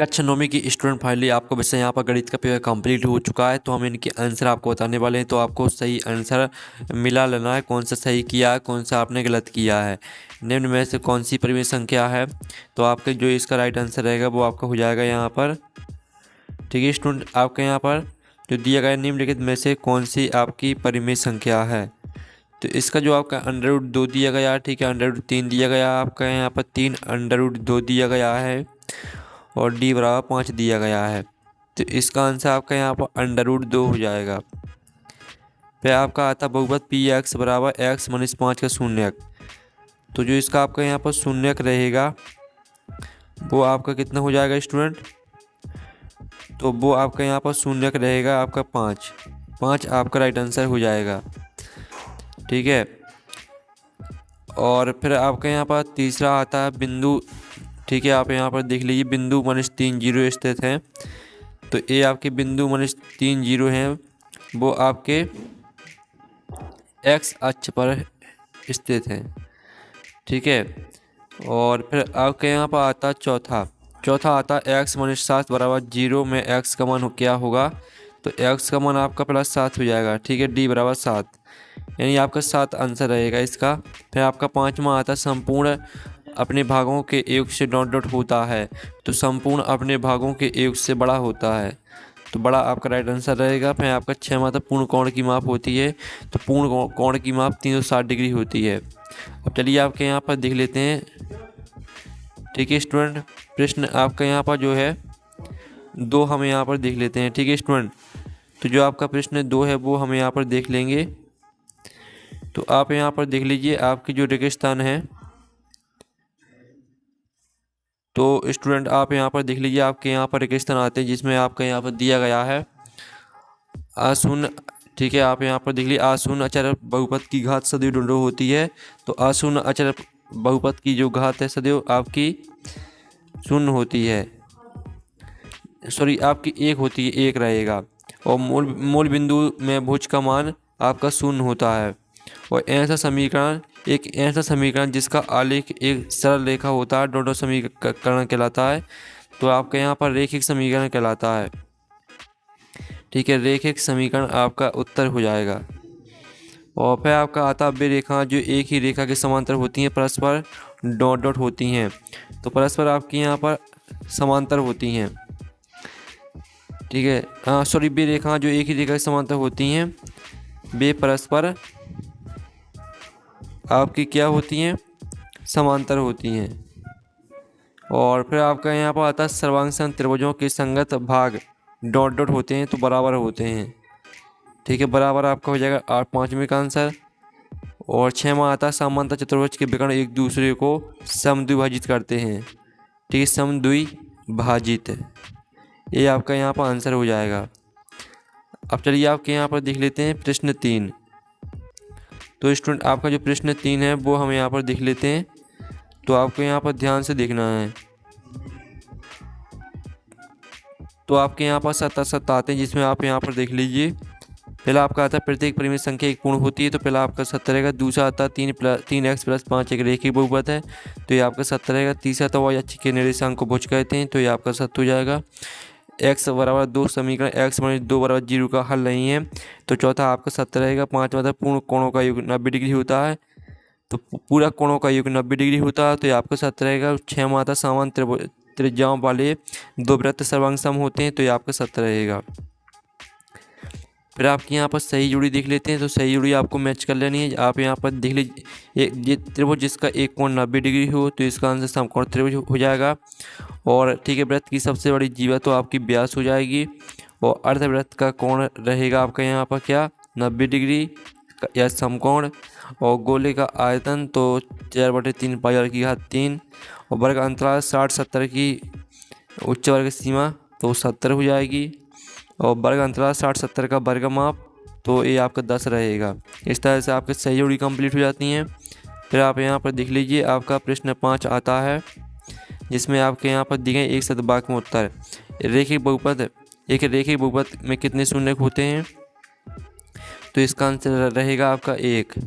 कक्षा 9वीं की student finally आपको वैसे यहाँ पर गणित का पेपर कंप्लीट हो चुका है, तो हम इनके आंसर आपको बताने वाले हैं। तो आपको सही आंसर मिला लेना है, कौन सा सही किया है, कौन सा आपने गलत किया है, निम्न में से कौन सी परिमेय संख्या है। तो आपके जो इसका राइट आंसर रहेगा वो आपका हो जाएगा यहाँ पर। ठीक है स्टूडेंट, आपके यहाँ पर जो दिया गया निम्नलिखित में से कौन सी आपकी परिमेय संख्या है। तो इसका जो आपका √2 दिया गया है, ठीक है, √3 दिया गया आपका यहाँ पर 3 √2 दिया गया है और d बराबर 5 दिया गया है। तो इसका आंसर आपका यहाँ पर √2 हो जाएगा। फिर आपका आता बहुपद px बराबर x - 5 का शून्यक। तो जो इसका आपका यहाँ पर शून्यक रहेगा वो आपका कितना हो जाएगा स्टूडेंट। तो वो आपका यहाँ पर शून्यक रहेगा आपका 5 आपका राइट आंसर हो जाएगा। ठीक है, और फिर आपका यहाँ पर तीसरा आता है बिंदु। ठीक है, आप यहाँ पर देख लीजिए बिंदु -3 0 स्थित हैं। तो ये आपके बिंदु -3 0 हैं, वो आपके x अक्ष पर स्थित हैं। ठीक है, और फिर आपके यहाँ पर आता चौथा आता x - 7 बराबर 0 में x का मान क्या होगा। तो x का मान आपका +7 हो जाएगा। ठीक है, d बराबर 7, यानी आपका 7 आंसर रहेगा इसका। फिर आपका पाँचवा आता संपूर्ण अपने भागों के योग से ... होता है। तो संपूर्ण अपने भागों के योग से बड़ा होता है, तो बड़ा आपका राइट आंसर रहेगा। फिर आपका 6वां आता पूर्ण कोण की माप होती है। तो पूर्ण कोण की माप 360 डिग्री होती है। अब चलिए आपके यहाँ पर देख लेते हैं। ठीक है स्टूडेंट, प्रश्न आपका यहाँ पर जो है 2 हम यहाँ पर देख लेते हैं। ठीक है स्टूडेंट, तो जो आपका प्रश्न 2 है वो हम यहाँ पर देख लेंगे। तो आप यहाँ पर देख लीजिए आपकी जो रेगिस्तान है। तो स्टूडेंट आप यहाँ पर देख लीजिए आपके यहाँ पर रेगिस्तान आते हैं, जिसमें आपका यहाँ पर दिया गया है आशून्य। ठीक है, आप यहाँ पर देख लीजिए आशून्य अचर बहुपद की घात सदैव ढूंढो होती है। तो आशून्य अचर बहुपद की जो घात है सदैव आपकी शून्य होती है, सॉरी आपकी 1 होती है, 1 रहेगा। और मूल बिंदु में भुज का मान आपका 0 होता है। और एक ऐसा समीकरण जिसका आलेख एक सरल रेखा होता है डोडो समीकरण कहलाता है। तो आपके यहाँ पर रेखिक समीकरण कहलाता है। ठीक है, रेखिक समीकरण आपका उत्तर हो जाएगा। और फिर आपका आता वे रेखा जो एक ही रेखा के समांतर होती हैं परस्पर ... होती हैं। तो परस्पर आपके यहाँ पर समांतर होती हैं। ठीक है, सॉरी वे रेखा जो एक ही रेखा के समांतर होती हैं वे परस्पर आपकी क्या होती हैं, समांतर होती हैं। और फिर आपका यहाँ पर आता है सर्वांग त्रिभुजों के संगत भाग ... होते हैं, तो बराबर होते हैं। ठीक है, बराबर आपका हो जाएगा 5वें का आंसर। और 6वां आता है समांतर चतुर्भुज के विकर्ण एक दूसरे को समद्विभाजित करते हैं। ठीक है, समद्विभाजित, ये आपका यहाँ पर आंसर हो जाएगा। अब चलिए आपके यहाँ पर देख लेते हैं प्रश्न 3। तो स्टूडेंट आपका जो प्रश्न 3 है वो हम यहाँ पर देख लेते हैं। तो आपको यहाँ पर ध्यान से देखना है। तो आपके यहाँ पर 7 आते हैं, जिसमें आप यहाँ पर देख लीजिए। पहला आपका आता है प्रत्येक परिमेय संख्या एक पूर्ण होती है, तो पहला आपका 7 रहेगा। दूसरा आता है 3x + 5 एक रेखिक बहुपद है, तो ये आपका 7 रहेगा। तीसरा तो y अक्ष के निर्देशांक को भुज कहते हैं, तो ये आपका 7 हो जाएगा। x बराबर 2 समीकरण x - 2 बराबर 0 का हल नहीं है, तो चौथा आपका 7 रहेगा। 5वां था पूर्ण कोणों का योग 90 डिग्री होता है, तो पूरा कोणों का योग 90 डिग्री होता है, तो ये आपका 7 रहेगा। 6वां था समान त्रिज्याओं वाले 2 वृत्त सर्वांग सम होते हैं, तो ये आपका 7 रहेगा। फिर आपके यहाँ पर सही जोड़ी देख लेते हैं। तो सही जोड़ी आपको मैच कर लेनी है। आप यहाँ पर देख लीजिए ये त्रिभुज जिसका एक कोण 90 डिग्री हो, तो इसका आंसर समकोण त्रिभुज हो जाएगा। और ठीक है, वृत्त की सबसे बड़ी जीवा तो आपकी व्यास हो जाएगी। और अर्धवृत्त का कोण रहेगा आपका यहाँ पर क्या 90 डिग्री या समकोण। और गोले का आयतन तो 4/3 πr3। और वर्ग अंतराल 60-70 की उच्च वर्ग सीमा तो 70 हो जाएगी। और वर्ग अंतराल 60-70 का वर्ग माप तो ये आपका 10 रहेगा। इस तरह से आपके सही जोड़ी कंप्लीट हो जाती हैं। फिर आप यहाँ पर देख लीजिए आपका प्रश्न 5 आता है, जिसमें आपके यहाँ पर दिए गए एक शतभाग में उत्तर। एक रेखिक बहुपद में कितने शून्य होते हैं, तो इसका आंसर रहेगा आपका 1।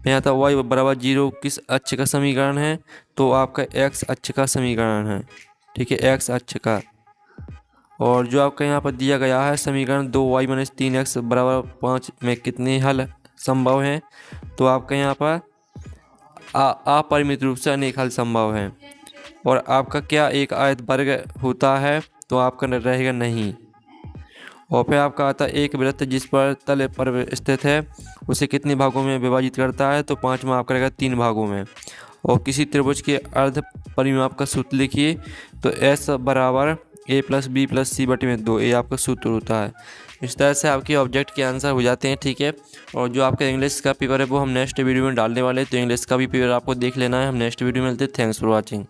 यहाँ था y बराबर 0 किस अक्ष का समीकरण है, तो आपका x अक्ष का समीकरण है। ठीक है, एक्स अक्ष का। और जो आपका यहाँ पर दिया गया है समीकरण 2y - 3x बराबर 5 में कितने हल संभव हैं, तो आपका यहाँ पर अपरिमित रूप से अनेक हल संभव हैं। और आपका क्या एक आयत वर्ग होता है, तो आपका रहेगा नहीं। और फिर आपका आता है एक वृत्त जिस पर तल पर स्थित है उसे कितने भागों में विभाजित करता है, तो 5 में आपका रहेगा 3 भागों में। और किसी त्रिभुज के अर्ध परिमाप का सूत्र लिखिए, तो s बराबर a + b + c/2 ये आपका सूत्र होता है। इस तरह से आपके ऑब्जेक्ट के आंसर हो जाते हैं, ठीक है। और जो आपका इंग्लिश का पेपर है वो हम नेक्स्ट वीडियो में डालने वाले हैं, तो इंग्लिश का भी पेपर आपको देख लेना है। हम नेक्स्ट वीडियो में मिलते हैं। Thanks for watching.